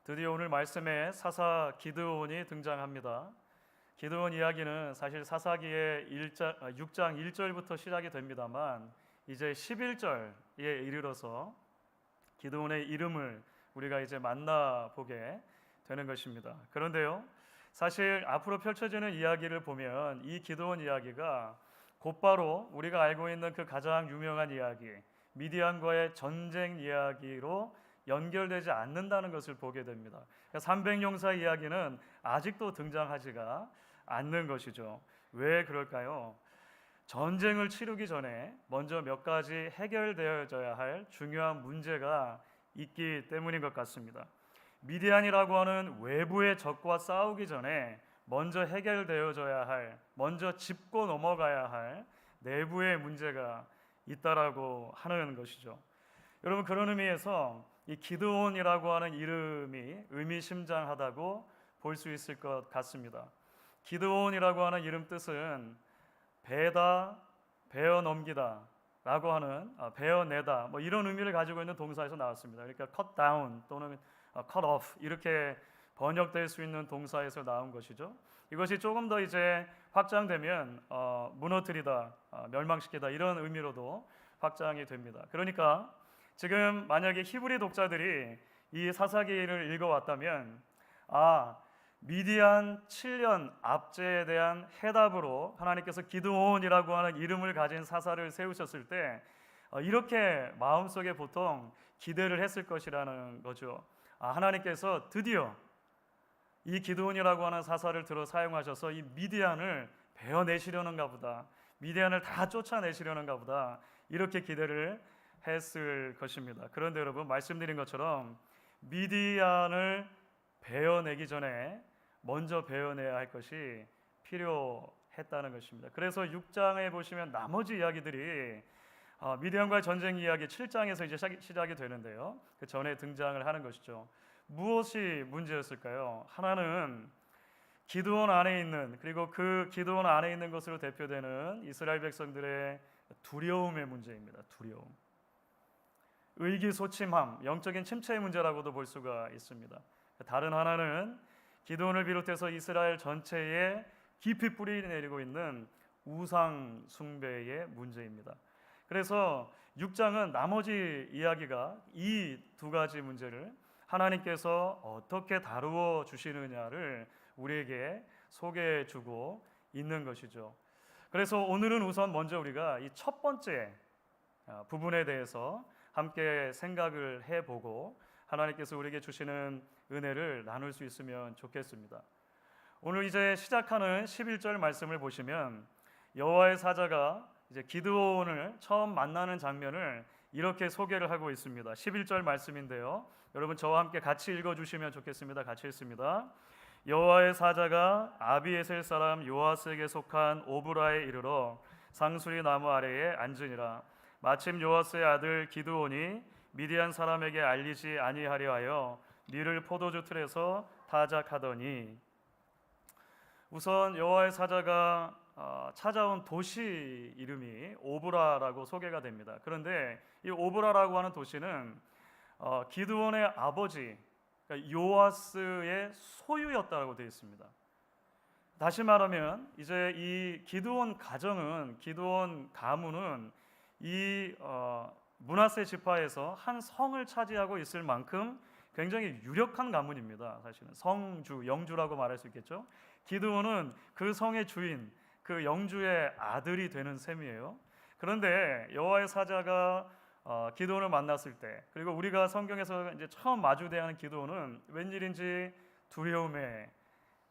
드디어 오늘 말씀에 사사 기드온이 등장합니다. 기드온 이야기는 사실 사사기의 6장 1절부터 시작이 됩니다만 이제 11절에 이르러서 기드온의 이름을 우리가 이제 만나보게 되는 것입니다. 그런데요, 사실 앞으로 펼쳐지는 이야기를 보면 이 기드온 이야기가 곧바로 우리가 알고 있는 그 가장 유명한 이야기, 미디안과의 전쟁 이야기로 연결되지 않는다는 것을 보게 됩니다. 300용사 이야기는 아직도 등장하지가 않는 것이죠. 왜 그럴까요? 전쟁을 치르기 전에 먼저 몇 가지 해결되어져야 할 중요한 문제가 있기 때문인 것 같습니다. 미디안이라고 하는 외부의 적과 싸우기 전에 먼저 해결되어져야 할, 먼저 짚고 넘어가야 할 내부의 문제가 있다라고 하는 것이죠. 여러분, 그런 의미에서 이 기드온이라고 하는 이름이 의미심장하다고 볼 수 있을 것 같습니다. 기드온이라고 하는 이름 뜻은 베다, 베어 넘기다 라고 하는 베어내다 뭐 이런 의미를 가지고 있는 동사에서 나왔습니다. 그러니까 cut down 또는 cut off 이렇게 번역될 수 있는 동사에서 나온 것이죠. 이것이 조금 더 이제 확장되면 무너뜨리다, 멸망시키다 이런 의미로도 확장이 됩니다. 그러니까 지금 만약에 히브리 독자들이 이 사사기를 읽어왔다면 미디안 7년 압제에 대한 해답으로 하나님께서 기드온이라고 하는 이름을 가진 사사를 세우셨을 때 이렇게 마음속에 보통 기대를 했을 것이라는 거죠. 하나님께서 드디어 이 기드온이라고 하는 사사를 들어 사용하셔서 이 미디안을 베어내시려는가 보다, 미디안을 다 쫓아내시려는가 보다 이렇게 기대를 했을 것입니다. 그런데 여러분, 말씀드린 것처럼 미디안을 베어내기 전에 먼저 베어내야 할 것이 필요했다는 것입니다. 그래서 6장에 보시면 나머지 이야기들이 미디안과의 전쟁 이야기 7장에서 이제 시작이 되는데요. 그 전에 등장을 하는 것이죠. 무엇이 문제였을까요? 하나는 기드온 안에 있는, 그리고 그 기드온 안에 있는 것으로 대표되는 이스라엘 백성들의 두려움의 문제입니다. 두려움. 의기소침함, 영적인 침체의 문제라고도 볼 수가 있습니다. 다른 하나는 기드온을 비롯해서 이스라엘 전체에 깊이 뿌리 내리고 있는 우상 숭배의 문제입니다. 그래서 6장은 나머지 이야기가 이 두 가지 문제를 하나님께서 어떻게 다루어 주시느냐를 우리에게 소개해 주고 있는 것이죠. 그래서 오늘은 우선 먼저 우리가 이 첫 번째 부분에 대해서 함께 생각을 해보고 하나님께서 우리에게 주시는 은혜를 나눌 수 있으면 좋겠습니다. 오늘 이제 시작하는 11절 말씀을 보시면 여호와의 사자가 이제 기드온을 처음 만나는 장면을 이렇게 소개를 하고 있습니다. 11절 말씀인데요. 여러분 저와 함께 같이 읽어주시면 좋겠습니다. 같이 읽습니다. 여호와의 사자가 아비에셀 사람 요아스에게 속한 오브라에 이르러 상수리 나무 아래에 앉으니라. 마침 요아스의 아들 기드온이 미디안 사람에게 알리지 아니하려 하여 밀을 포도주 틀에서 타작하더니, 우선 여호와의 사자가 찾아온 도시 이름이 오브라라고 소개가 됩니다. 그런데 이 오브라라고 하는 도시는 기드온의 아버지 그러니까 요아스의 소유였다고 되어 있습니다. 다시 말하면 이제 이 기드온 가정은, 기드온 가문은 이 므낫세 지파에서 한 성을 차지하고 있을 만큼 굉장히 유력한 가문입니다. 사실은 성주, 영주라고 말할 수 있겠죠. 기드온은 그 성의 주인, 그 영주의 아들이 되는 셈이에요. 그런데 여호와의 사자가 기드온을 만났을 때, 그리고 우리가 성경에서 이제 처음 마주대하는 기드온은 웬일인지 두려움에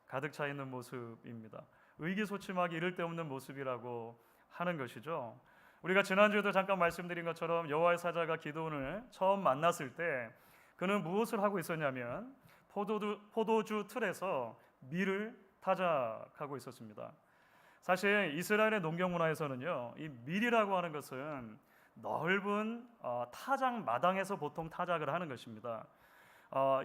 가득 차 있는 모습입니다. 의기소침하기 이를 데 없는 모습이라고 하는 것이죠. 우리가 지난주에도 잠깐 말씀드린 것처럼 여호와의 사자가 기드온을 처음 만났을 때 그는 무엇을 하고 있었냐면 포도주 틀에서 밀을 타작하고 있었습니다. 사실 이스라엘의 농경 문화에서는요, 이 밀이라고 하는 것은 넓은 타작 마당에서 보통 타작을 하는 것입니다.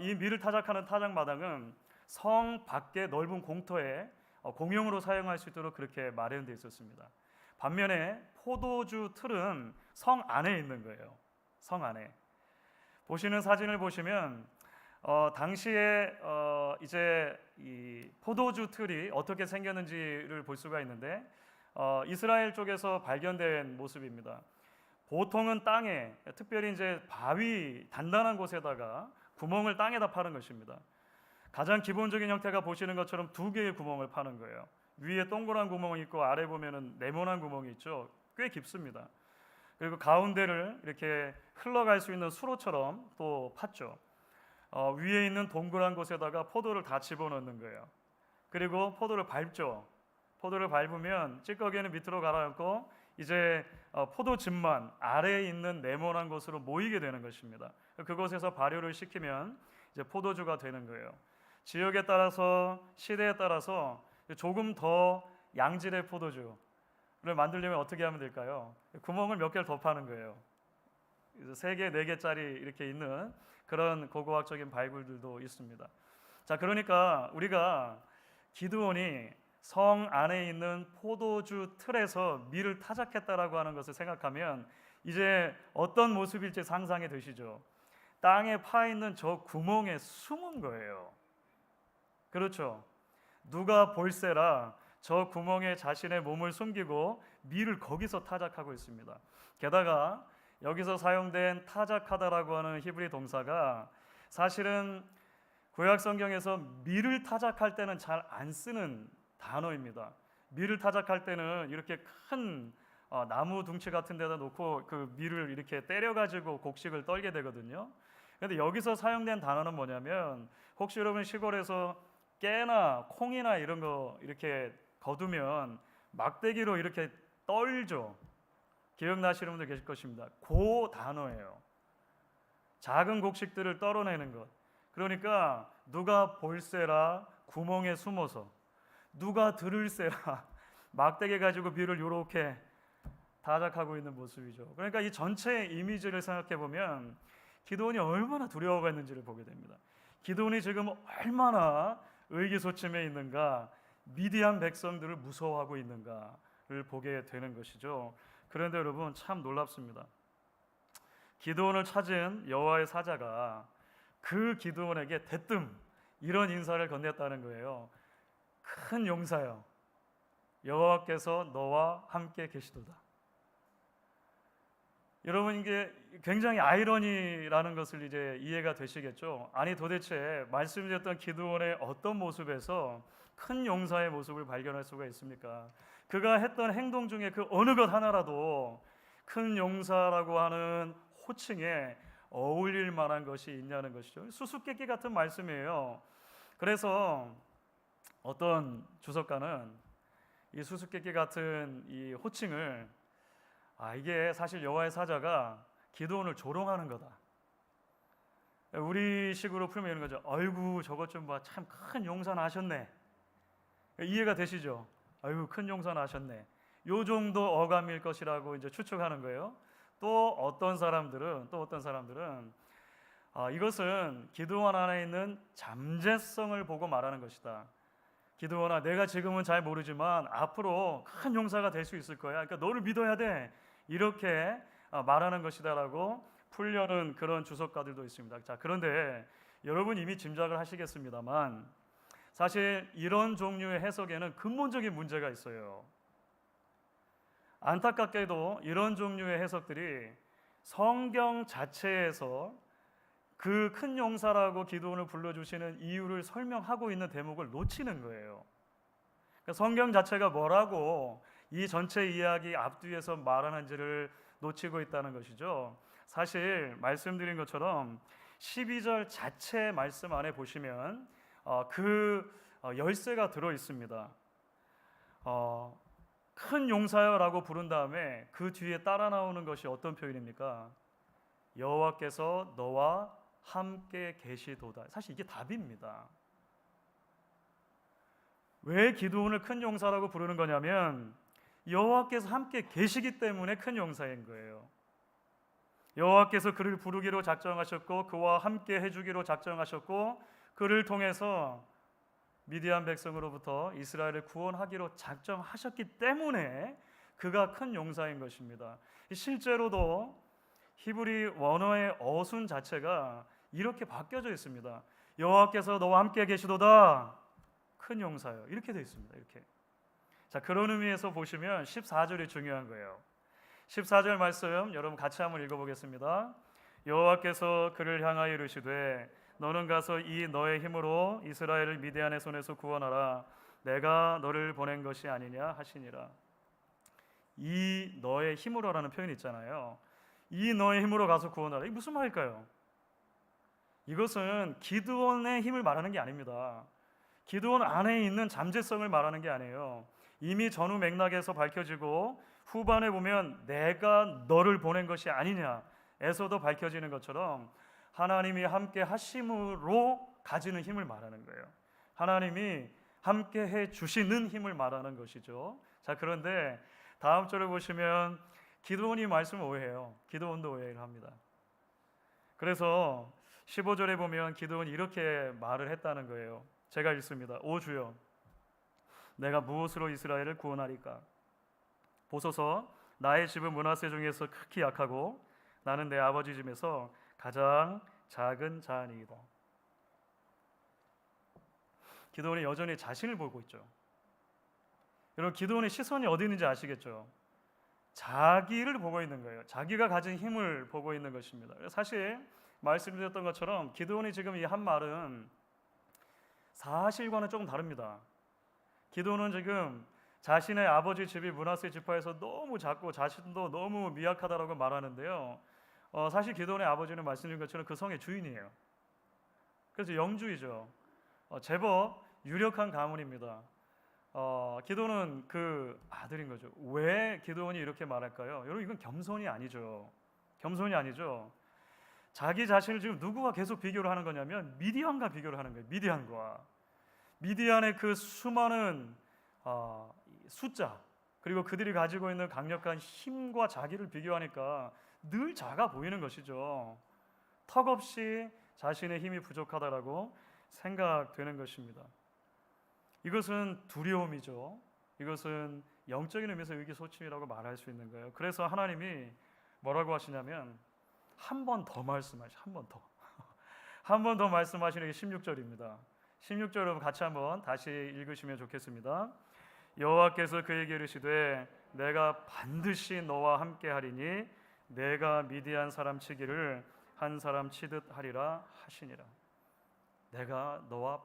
이 밀을 타작하는 타작 마당은 성 밖의 넓은 공터에 공용으로 사용할 수 있도록 그렇게 마련되어 있었습니다. 반면에 포도주 틀은 성 안에 있는 거예요. 성 안에. 보시는 사진을 보시면 당시에 이제 이 포도주 틀이 어떻게 생겼는지를 볼 수가 있는데 이스라엘 쪽에서 발견된 모습입니다. 보통은 땅에, 특별히 이제 바위 단단한 곳에다가 구멍을 땅에다 파는 것입니다. 가장 기본적인 형태가 보시는 것처럼 두 개의 구멍을 파는 거예요. 위에 동그란 구멍이 있고 아래 보면은 네모난 구멍이 있죠. 꽤 깊습니다. 그리고 가운데를 이렇게 흘러갈 수 있는 수로처럼 또 팠죠. 위에 있는 동그란 곳에다가 포도를 다 집어넣는 거예요. 그리고 포도를 밟죠. 포도를 밟으면 찌꺼기는 밑으로 가라앉고 이제 포도즙만 아래에 있는 네모난 곳으로 모이게 되는 것입니다. 그곳에서 발효를 시키면 이제 포도주가 되는 거예요. 지역에 따라서 시대에 따라서 조금 더 양질의 포도주를 만들려면 어떻게 하면 될까요? 구멍을 몇 개를 더 파는 거예요. 3개, 4개짜리 이렇게 있는 그런 고고학적인 바이블들도 있습니다. 자, 그러니까 우리가 기드온이 성 안에 있는 포도주 틀에서 밀을 타작했다라고 하는 것을 생각하면 이제 어떤 모습일지 상상이 되시죠? 땅에 파 있는 저 구멍에 숨은 거예요. 그렇죠? 누가 볼세라 저 구멍에 자신의 몸을 숨기고 밀을 거기서 타작하고 있습니다. 게다가 여기서 사용된 타작하다라고 하는 히브리 동사가 사실은 구약 성경에서 밀을 타작할 때는 잘 안 쓰는 단어입니다. 밀을 타작할 때는 이렇게 큰 나무 둥치 같은 데다 놓고 그 밀을 이렇게 때려가지고 곡식을 떨게 되거든요. 그런데 여기서 사용된 단어는 뭐냐면, 혹시 여러분 시골에서 깨나 콩이나 이런 거 이렇게 거두면 막대기로 이렇게 떨죠. 기억나시는 분들 계실 것입니다. 그 단어예요. 작은 곡식들을 떨어내는 것. 그러니까 누가 볼세라 구멍에 숨어서, 누가 들을세라 막대기 가지고 밀을 이렇게 타작하고 있는 모습이죠. 그러니까 이 전체 이미지를 생각해 보면 기드온이 얼마나 두려워했는지를 보게 됩니다. 기드온이 지금 얼마나 의기소침해 있는가, 미디안 백성들을 무서워하고 있는가를 보게 되는 것이죠. 그런데 여러분 참 놀랍습니다. 기드온을 찾은 여호와의 사자가 그 기드온에게 대뜸 이런 인사를 건넸다는 거예요. 큰 용사여, 여호와께서 너와 함께 계시도다. 여러분, 이게 굉장히 아이러니라는 것을 이제 이해가 되시겠죠? 아니, 도대체 말씀드렸던 기드온의 어떤 모습에서 큰 용사의 모습을 발견할 수가 있습니까? 그가 했던 행동 중에 그 어느 것 하나라도 큰 용사라고 하는 호칭에 어울릴 만한 것이 있냐는 것이죠. 수수께끼 같은 말씀이에요. 그래서 어떤 주석가는 이 수수께끼 같은 이 호칭을 이게 사실 여호와의 사자가 기드온을 조롱하는 거다. 우리 식으로 풀면 이런 거죠. 아이고 저것 좀 봐, 참 큰 용사 나셨네. 이해가 되시죠? 아이고 큰 용사 나셨네. 요 정도 어감일 것이라고 이제 추측하는 거예요. 또 어떤 사람들은 이것은 기드온 안에 있는 잠재성을 보고 말하는 것이다. 기드온아, 내가 지금은 잘 모르지만 앞으로 큰 용사가 될 수 있을 거야. 그러니까 너를 믿어야 돼. 이렇게 말하는 것이다라고 풀려는 그런 주석가들도 있습니다. 자, 그런데 여러분 이미 짐작을 하시겠습니다만 사실 이런 종류의 해석에는 근본적인 문제가 있어요. 안타깝게도 이런 종류의 해석들이 성경 자체에서 그 큰 용사라고 기드온을 불러주시는 이유를 설명하고 있는 대목을 놓치는 거예요. 그러니까 성경 자체가 뭐라고 이 전체 이야기 앞뒤에서 말하는지를 놓치고 있다는 것이죠. 사실 말씀드린 것처럼 12절 자체 말씀 안에 보시면 그 열쇠가 들어 있습니다. 큰 용사여라고 부른 다음에 그 뒤에 따라 나오는 것이 어떤 표현입니까? 여호와께서 너와 함께 계시도다. 사실 이게 답입니다. 왜 기드온을 큰 용사라고 부르는 거냐면 여호와께서 함께 계시기 때문에 큰 용사인 거예요. 여호와께서 그를 부르기로 작정하셨고 그와 함께 해주기로 작정하셨고 그를 통해서 미디안 백성으로부터 이스라엘을 구원하기로 작정하셨기 때문에 그가 큰 용사인 것입니다. 실제로도 히브리 원어의 어순 자체가 이렇게 바뀌어져 있습니다. 여호와께서 너와 함께 계시도다 큰 용사요. 이렇게 되어 있습니다. 이렇게. 자, 그런 의미에서 보시면 14절이 중요한 거예요. 14절 말씀 여러분 같이 한번 읽어보겠습니다. 여호와께서 그를 향하여 이르시되 너는 가서 이 너의 힘으로 이스라엘을 미디안의 손에서 구원하라. 내가 너를 보낸 것이 아니냐 하시니라. 이 너의 힘으로라는 표현이 있잖아요. 이 너의 힘으로 가서 구원하라. 이게 무슨 말일까요? 이것은 기드온의 힘을 말하는 게 아닙니다. 기드온 안에 있는 잠재성을 말하는 게 아니에요. 이미 전후 맥락에서 밝혀지고 후반에 보면 내가 너를 보낸 것이 아니냐에서도 밝혀지는 것처럼 하나님이 함께 하심으로 가지는 힘을 말하는 거예요. 하나님이 함께 해 주시는 힘을 말하는 것이죠. 자, 그런데 다음 절을 보시면 기드온이 말씀을 오해해요. 기드온도 오해를 합니다. 그래서 15절에 보면 기드온이 이렇게 말을 했다는 거예요. 제가 읽습니다. 오 주여, 내가 무엇으로 이스라엘을 구원하리까? 보소서, 나의 집은 므낫세 중에서 극히 약하고 나는 내 아버지 집에서 가장 작은 자니이다. 기드온이 여전히 자신을 보고 있죠. 여러분, 기드온의 시선이 어디 있는지 아시겠죠? 자기를 보고 있는 거예요. 자기가 가진 힘을 보고 있는 것입니다. 사실 말씀드렸던 것처럼 기드온이 지금 이 한 말은 사실과는 조금 다릅니다. 기드온은 지금 자신의 아버지 집이 므낫세 지파에서 너무 작고 자신도 너무 미약하다라고 말하는데요. 사실 기드온의 아버지는 말씀드린 것처럼 그 성의 주인이에요. 그래서 영주이죠. 제법 유력한 가문입니다. 기드온은 그 아들인 거죠. 왜 기드온이 이렇게 말할까요? 여러분, 이건 겸손이 아니죠. 겸손이 아니죠. 자기 자신을 지금 누구와 계속 비교를 하는 거냐면 미디안과 비교를 하는 거예요. 미디안의 그 수많은 숫자, 그리고 그들이 가지고 있는 강력한 힘과 자기를 비교하니까 늘 작아 보이는 것이죠. 턱없이 자신의 힘이 부족하다라고 생각되는 것입니다. 이것은 두려움이죠. 이것은 영적인 의미에서 의기소침이라고 말할 수 있는 거예요. 그래서 하나님이 뭐라고 하시냐면 한 번 더 말씀하시죠. 한 번 더 말씀하시는 게 16절입니다. 16절 여러분 같이 한번 다시 읽으시면 좋겠습니다. 여호와께서 그에게 이르시되 내가 반드시 너와 함께 하리니 내가 미디안 사람 치기를 한 사람 치듯 하리라 하시니라. 내가 너와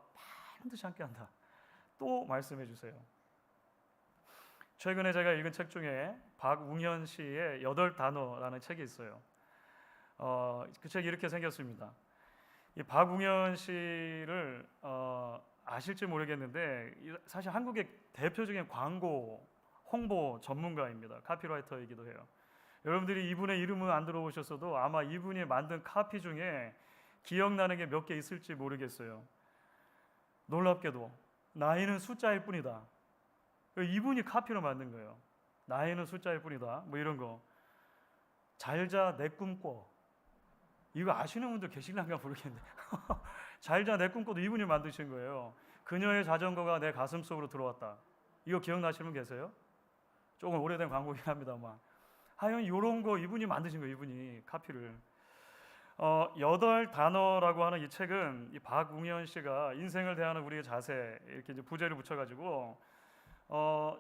반드시 함께 한다. 또 말씀해 주세요. 최근에 제가 읽은 책 중에 박웅현 씨의 8단어라는 책이 있어요. 그 책이 이렇게 생겼습니다. 이 박웅현 씨를 아실지 모르겠는데 사실 한국의 대표적인 광고 홍보 전문가입니다. 카피라이터이기도 해요. 여러분들이 이분의 이름은 안 들어보셨어도 아마 이분이 만든 카피 중에 기억나는 게 몇 개 있을지 모르겠어요. 놀랍게도 나이는 숫자일 뿐이다. 이분이 카피로 만든 거예요. 나이는 숫자일 뿐이다. 뭐 이런 거. 잘자 내 꿈꿔. 이거 아시는 분들 계실란가 모르겠는데 잘자 내 꿈꿔도 이분이 만드신 거예요. 그녀의 자전거가 내 가슴 속으로 들어왔다. 이거 기억나시는 분 계세요? 조금 오래된 광고긴 합니다만 하여간 이런 거 이분이 만드신 거예요. 이분이 카피를. 8단어라고 하는 이 책은 이 박웅현 씨가 인생을 대하는 우리의 자세 이렇게 이제 부제를 붙여가지고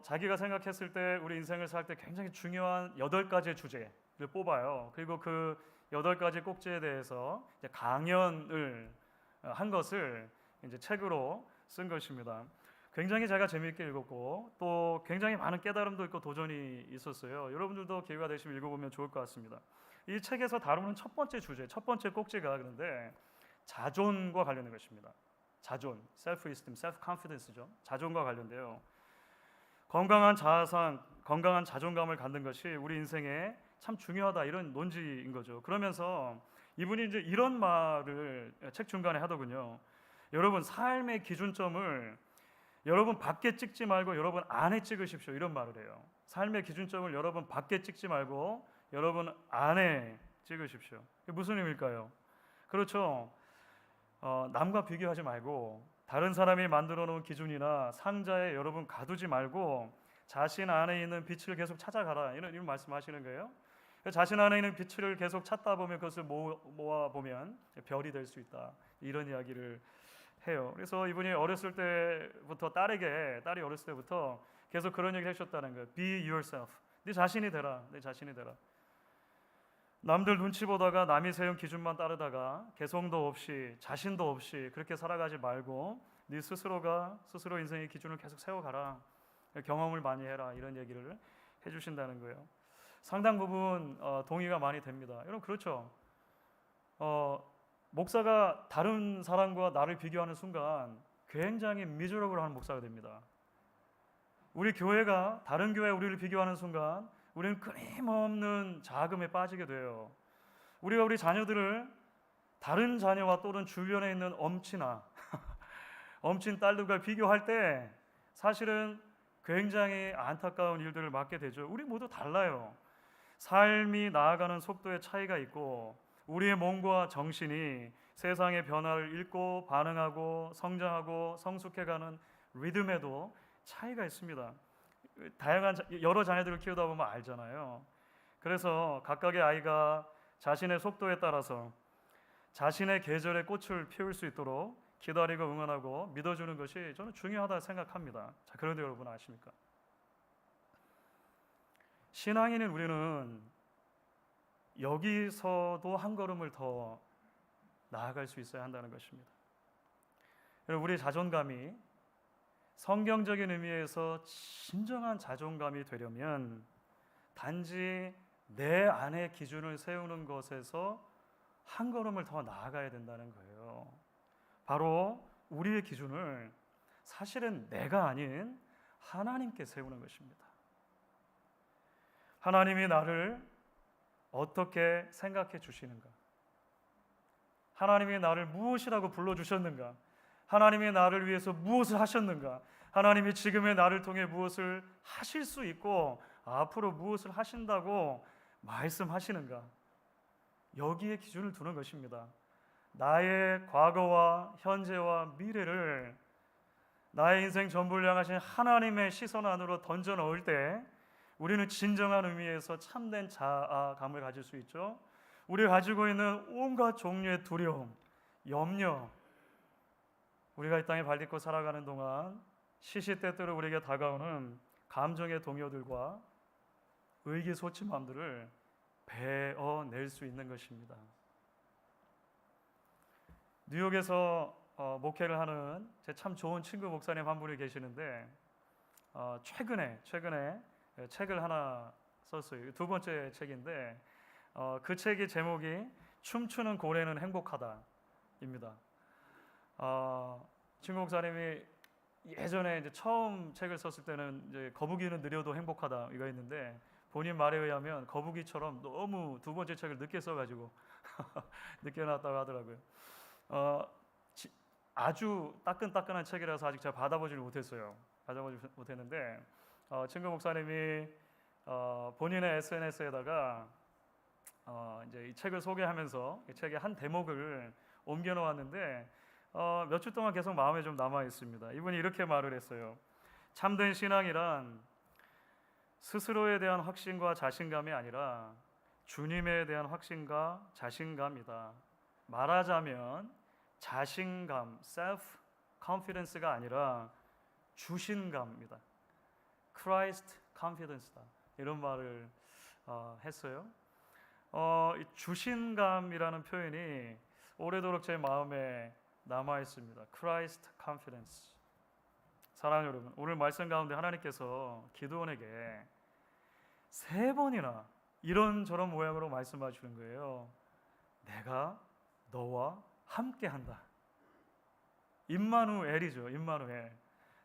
자기가 생각했을 때 우리 인생을 살 때 굉장히 중요한 8가지의 주제를 뽑아요. 그리고 그 8가지 꼭지에 대해서 이제 강연을 한 것을 이제 책으로 쓴 것입니다. 굉장히 제가 재미있게 읽었고 또 굉장히 많은 깨달음도 있고 도전이 있었어요. 여러분들도 기회가 되시면 읽어보면 좋을 것 같습니다. 이 책에서 다루는 첫 번째 주제, 첫 번째 꼭지가 그런데 자존과 관련된 것입니다. 자존, self-esteem, self-confidence죠. 자존과 관련돼요. 건강한 자아상, 건강한 자존감을 갖는 것이 우리 인생에 참 중요하다 이런 논지인 거죠. 그러면서 이분이 이제 이런 말을 책 중간에 하더군요. 여러분 삶의 기준점을 여러분 밖에 찍지 말고 여러분 안에 찍으십시오. 이런 말을 해요. 삶의 기준점을 여러분 밖에 찍지 말고 여러분 안에 찍으십시오. 이게 무슨 의미일까요? 그렇죠. 남과 비교하지 말고 다른 사람이 만들어 놓은 기준이나 상자에 여러분 가두지 말고 자신 안에 있는 빛을 계속 찾아가라. 이런 말씀하시는 거예요. 자신 안에 있는 빛을 계속 찾다 보면 그것을 모아 보면 별이 될 수 있다. 이런 이야기를 해요. 그래서 이분이 어렸을 때부터 딸이 어렸을 때부터 계속 그런 얘기를 하셨다는 거예요. Be yourself. 네 자신이 되라. 네 자신이 되라. 남들 눈치 보다가 남이 세운 기준만 따르다가 개성도 없이 자신도 없이 그렇게 살아가지 말고 네 스스로 인생의 기준을 계속 세워가라. 경험을 많이 해라. 이런 얘기를 해주신다는 거예요. 상당 부분 동의가 많이 됩니다. 여러분 그렇죠? 목사가 다른 사람과 나를 비교하는 순간 굉장히 미저러블한 목사가 됩니다. 우리 교회가 다른 교회 우리를 비교하는 순간 우리는 끊임없는 자금에 빠지게 돼요. 우리가 우리 자녀들을 다른 자녀와 또는 주변에 있는 엄친아 엄친 딸들과 비교할 때 사실은 굉장히 안타까운 일들을 맡게 되죠. 우리 모두 달라요. 삶이 나아가는 속도에 차이가 있고 우리의 몸과 정신이 세상의 변화를 읽고 반응하고 성장하고 성숙해가는 리듬에도 차이가 있습니다. 다양한 여러 자녀들을 키우다 보면 알잖아요. 그래서 각각의 아이가 자신의 속도에 따라서 자신의 계절의 꽃을 피울 수 있도록 기다리고 응원하고 믿어주는 것이 저는 중요하다 생각합니다. 자, 그런데 여러분 아십니까? 신앙인인 우리는 여기서도 한 걸음을 더 나아갈 수 있어야 한다는 것입니다. 우리 자존감이 성경적인 의미에서 진정한 자존감이 되려면 단지 내 안의 기준을 세우는 것에서 한 걸음을 더 나아가야 된다는 거예요. 바로 우리의 기준을 사실은 내가 아닌 하나님께 세우는 것입니다. 하나님이 나를 어떻게 생각해 주시는가? 하나님이 나를 무엇이라고 불러주셨는가? 하나님이 나를 위해서 무엇을 하셨는가? 하나님이 지금의 나를 통해 무엇을 하실 수 있고 앞으로 무엇을 하신다고 말씀하시는가? 여기에 기준을 두는 것입니다. 나의 과거와 현재와 미래를 나의 인생 전부를 향하신 하나님의 시선 안으로 던져 넣을 때 우리는 진정한 의미에서 참된 자아감을 가질 수 있죠. 우리가 가지고 있는 온갖 종류의 두려움, 염려, 우리가 이 땅에 발 딛고 살아가는 동안 시시때때로 우리에게 다가오는 감정의 동요들과 의기소침함들을 베어낼 수 있는 것입니다. 뉴욕에서 목회를 하는 제 참 좋은 친구 목사님 한 분이 계시는데 최근에 책을 하나 썼어요. 두 번째 책인데 그 책의 제목이 춤추는 고래는 행복하다입니다. 친구 목사님이 예전에 이제 처음 책을 썼을 때는 이제 거북이는 느려도 행복하다 이거 있는데 본인 말에 의하면 거북이처럼 너무 두 번째 책을 늦게 써가지고 늦게 나왔다고 하더라고요. 아주 따끈따끈한 책이라서 아직 제가 받아보지 못했는데 친구 목사님이 본인의 SNS에다가 이제 이 책을 소개하면서 이 책의 한 대목을 옮겨 놓았는데 몇 주 동안 계속 마음에 좀 남아 있습니다. 이분이 이렇게 말을 했어요. 참된 신앙이란 스스로에 대한 확신과 자신감이 아니라 주님에 대한 확신과 자신감이다. 말하자면 자신감, self confidence가 아니라 주신감입니다. Christ confidence다. 이런 말을 했어요. 이 주신감이라는 표현이 오래도록 제 마음에 남아 있습니다. Christ confidence. 사랑하는 여러분, 오늘 말씀 가운데 하나님께서 기드온에게 3번이나 이런저런 모양으로 말씀하시는 거예요. 내가 너와 함께한다. 임마누엘이죠. 임마누엘.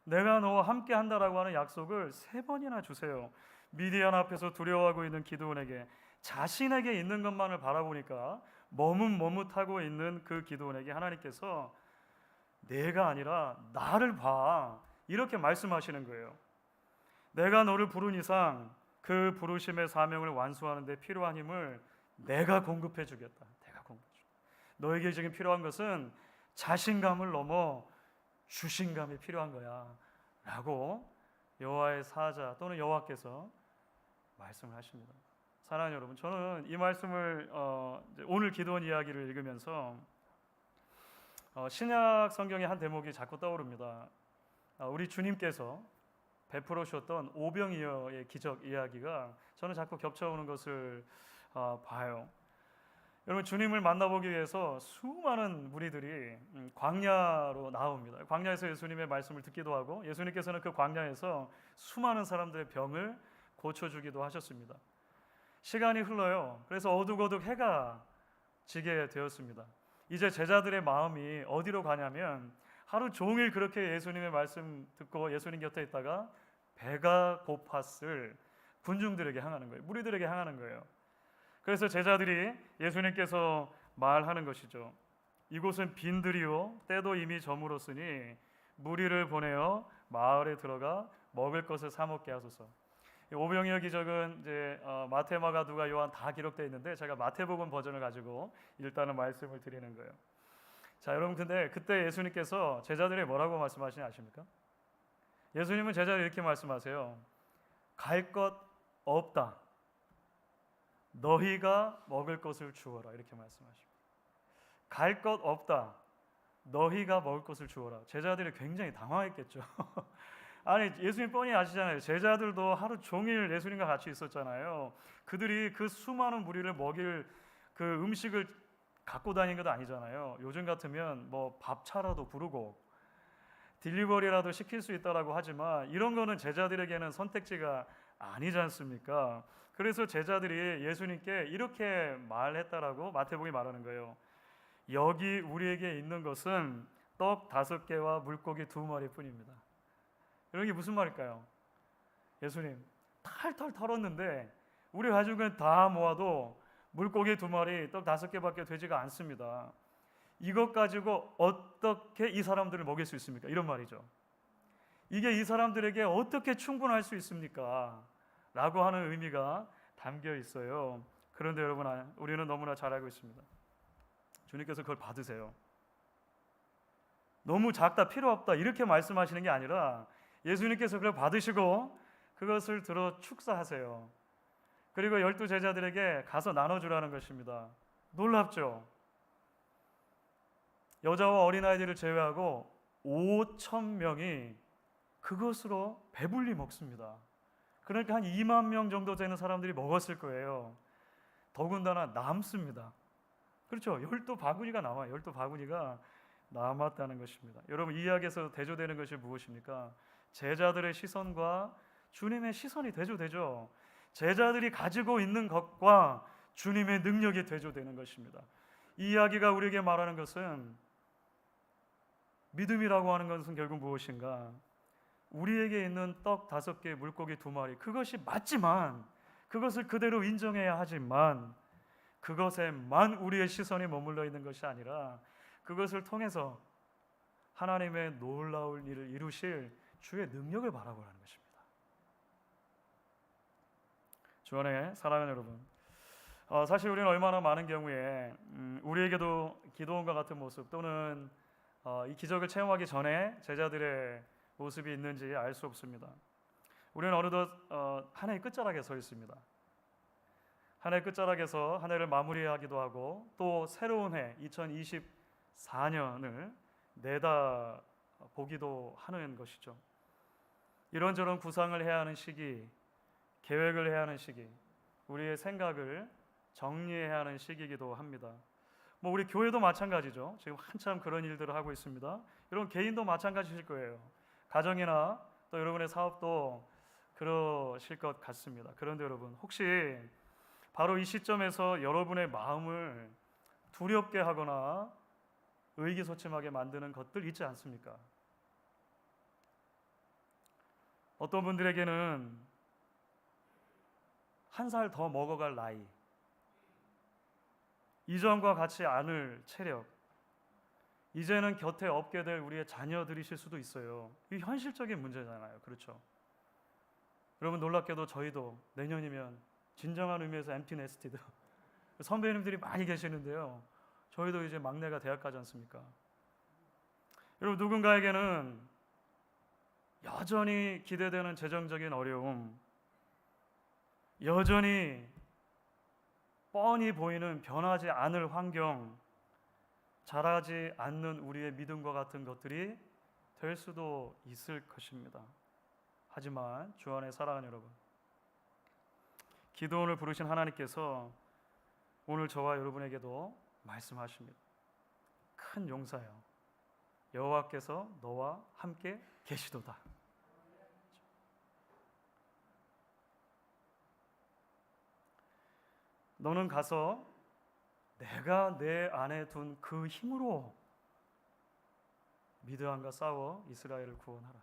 내가 너와 함께한다라고 하는 약속을 3번이나 주세요. 미디안 앞에서 두려워하고 있는 기드온에게 자신에게 있는 것만을 바라보니까 머뭇머뭇하고 있는 그 기드온에게 하나님께서 내가 아니라 나를 봐 이렇게 말씀하시는 거예요. 내가 너를 부른 이상 그 부르심의 사명을 완수하는 데 필요한 힘을 내가 공급해 주겠다. 내가 공급해 주겠다. 너에게 지금 필요한 것은 자신감을 넘어 주신감이 필요한 거야 라고 여호와의 사자 또는 여호와께서 말씀을 하십니다. 사랑하는 여러분, 저는 이 말씀을 이제 오늘 기도원 이야기를 읽으면서 신약 성경의 한 대목이 자꾸 떠오릅니다. 우리 주님께서 베풀어 주셨던 오병이어의 기적 이야기가 저는 자꾸 겹쳐오는 것을 봐요. 여러분, 주님을 만나보기 위해서 수많은 무리들이 광야로 나옵니다. 광야에서 예수님의 말씀을 듣기도 하고, 예수님께서는 그 광야에서 수많은 사람들의 병을 고쳐주기도 하셨습니다. 시간이 흘러요. 그래서 어둑어둑 해가 지게 되었습니다. 이제 제자들의 마음이 어디로 가냐면, 하루 종일 그렇게 예수님의 말씀 듣고 예수님 곁에 있다가 배가 고팠을 군중들에게 향하는 거예요. 무리들에게 향하는 거예요. 그래서 제자들이 예수님께서 말하는 것이죠. 이곳은 빈들이요 때도 이미 저물었으니 무리를 보내어 마을에 들어가 먹을 것을 사 먹게 하소서. 오병이어 기적은 이제 마태, 마가, 누가, 요한 다 기록되어 있는데 제가 마태복음 버전을 가지고 일단은 말씀을 드리는 거예요. 자, 여러분, 근데 그때 예수님께서 제자들이 뭐라고 말씀하시는지 아십니까? 예수님은 제자들 이렇게 말씀하세요. 갈 것 없다. 너희가 먹을 것을 주어라. 이렇게 말씀하십니다. 갈 것 없다. 너희가 먹을 것을 주어라. 제자들이 굉장히 당황했겠죠. 아니, 예수님 뻔히 아시잖아요. 제자들도 하루 종일 예수님과 같이 있었잖아요. 그들이 그 수많은 무리를 먹일 그 음식을 갖고 다니는 것도 아니잖아요. 요즘 같으면 뭐 밥차라도 부르고 딜리버리라도 시킬 수 있다라고 하지만 이런 거는 제자들에게는 선택지가 아니지 않습니까? 그래서 제자들이 예수님께 이렇게 말했다라고 마태복음이 말하는 거예요. 여기 우리에게 있는 것은 떡 5개와 물고기 2마리 뿐입니다. 이런 게 무슨 말일까요? 예수님, 탈탈 털었는데 우리 가족은 다 모아도 물고기 2마리, 떡 5개밖에 되지가 않습니다. 이것 가지고 어떻게 이 사람들을 먹일 수 있습니까? 이런 말이죠. 이게 이 사람들에게 어떻게 충분할 수 있습니까? 라고 하는 의미가 담겨 있어요. 그런데 여러분, 우리는 너무나 잘 알고 있습니다. 주님께서 그걸 받으세요. 너무 작다, 필요 없다 이렇게 말씀하시는 게 아니라 예수님께서 그걸 받으시고 그것을 들어 축사하세요. 그리고 12 제자들에게 가서 나눠주라는 것입니다. 놀랍죠? 여자와 어린아이들을 제외하고 5,000명이 그것으로 배불리 먹습니다. 그러니까 한 2만 명 정도 되는 사람들이 먹었을 거예요. 더군다나 남습니다. 그렇죠? 12바구니가 남아요. 12바구니가 남았다는 것입니다. 여러분, 이 이야기에서 대조되는 것이 무엇입니까? 제자들의 시선과 주님의 시선이 대조되죠. 제자들이 가지고 있는 것과 주님의 능력이 대조되는 것입니다. 이 이야기가 우리에게 말하는 것은, 믿음이라고 하는 것은 결국 무엇인가? 우리에게 있는 떡 5개, 물고기 2마리, 그것이 맞지만, 그것을 그대로 인정해야 하지만 그것에만 우리의 시선이 머물러 있는 것이 아니라 그것을 통해서 하나님의 놀라운 일을 이루실 주의 능력을 바라보라는 것입니다. 주 안에 사랑하는 여러분, 사실 우리는 얼마나 많은 경우에 우리에게도 기도원과 같은 모습 또는 이 기적을 체험하기 전에 제자들의 모습이 있는지 알 수 없습니다. 우리는 어느덧 한 해의 끝자락에 서 있습니다. 한 해의 끝자락에서 한 해를 마무리하기도 하고 또 새로운 해 2024년을 내다보기도 하는 것이죠. 이런저런 구상을 해야 하는 시기, 계획을 해야 하는 시기, 우리의 생각을 정리해야 하는 시기이기도 합니다. 뭐 우리 교회도 마찬가지죠. 지금 한참 그런 일들을 하고 있습니다. 여러분, 개인도 마찬가지실 거예요. 가정이나 또 여러분의 사업도 그러실 것 같습니다. 그런데 여러분, 혹시 바로 이 시점에서 여러분의 마음을 두렵게 하거나 의기소침하게 만드는 것들 있지 않습니까? 어떤 분들에게는 한 살 더 먹어갈 나이, 이전과 같지 않을 체력, 이제는 곁에 없게 될 우리의 자녀들이실 수도 있어요. 이 현실적인 문제잖아요. 그렇죠? 여러분, 놀랍게도 저희도 내년이면 진정한 의미에서 엠티 네스티드 선배님들이 많이 계시는데요. 저희도 이제 막내가 대학 가지 않습니까? 여러분, 누군가에게는 여전히 기대되는 재정적인 어려움, 여전히 뻔히 보이는 변하지 않을 환경, 자라지 않는 우리의 믿음과 같은 것들이 될 수도 있을 것입니다. 하지만 주 안에 사랑하는 여러분, 기도원을 부르신 하나님께서 오늘 저와 여러분에게도 말씀하십니다. 큰 용사여, 여호와께서 너와 함께 계시도다. 너는 가서 내가 내 안에 둔 그 힘으로 미드안과 싸워 이스라엘을 구원하라.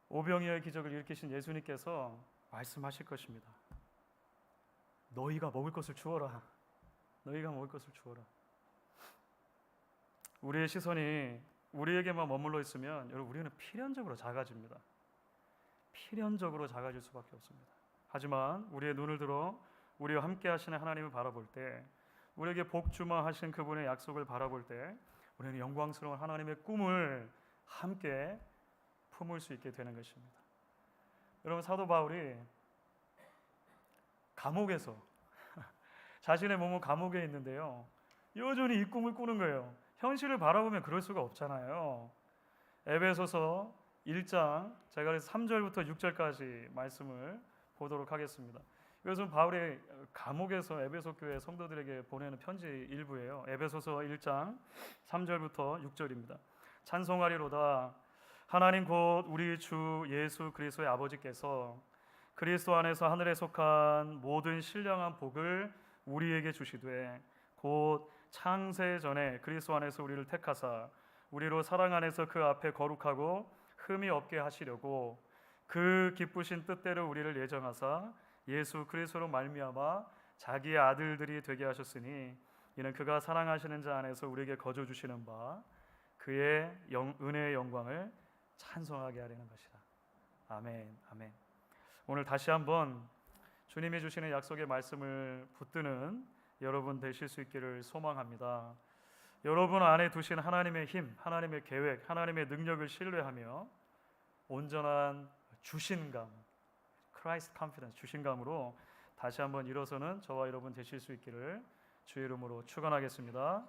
오병이어의 기적을 일으키신 예수님께서 말씀하실 것입니다. 너희가 먹을 것을 주어라. 너희가 먹을 것을 주어라. 우리의 시선이 우리에게만 머물러 있으면 여러분, 우리는 필연적으로 작아집니다. 필연적으로 작아질 수밖에 없습니다. 하지만 우리의 눈을 들어 우리와 함께 하시는 하나님을 바라볼 때, 우리에게 복주마하신 그분의 약속을 바라볼 때, 우리는 영광스러운 하나님의 꿈을 함께 품을 수 있게 되는 것입니다. 여러분, 사도 바울이 감옥에서 자신의 몸은 감옥에 있는데요, 여전히 이 꿈을 꾸는 거예요. 현실을 바라보면 그럴 수가 없잖아요. 에베소서 1장 제가 그래서 3절부터 6절까지 말씀을 보도록 하겠습니다. 이것은 바울의 감옥에서 에베소 교회 성도들에게 보내는 편지 일부예요. 에베소서 1장 3절부터 6절입니다. 찬송하리로다. 하나님 곧 우리 주 예수 그리스도의 아버지께서 그리스도 안에서 하늘에 속한 모든 신령한 복을 우리에게 주시되, 곧 창세 전에 그리스도 안에서 우리를 택하사 우리로 사랑 안에서 그 앞에 거룩하고 흠이 없게 하시려고 그 기쁘신 뜻대로 우리를 예정하사 예수 그리스도로 말미암아 자기의 아들들이 되게 하셨으니, 이는 그가 사랑하시는 자 안에서 우리에게 거저 주시는 바 그의 은혜의 영광을 찬송하게 하려는 것이다. 아멘. 아멘. 오늘 다시 한번 주님이 주시는 약속의 말씀을 붙드는 여러분 되실 수 있기를 소망합니다. 여러분 안에 두신 하나님의 힘, 하나님의 계획, 하나님의 능력을 신뢰하며 온전한 주신감, Christ confidence, 주신감으로 다시 한번 일어서는 저와 여러분 되실 수 있기를 주의 이름으로 축원하겠습니다.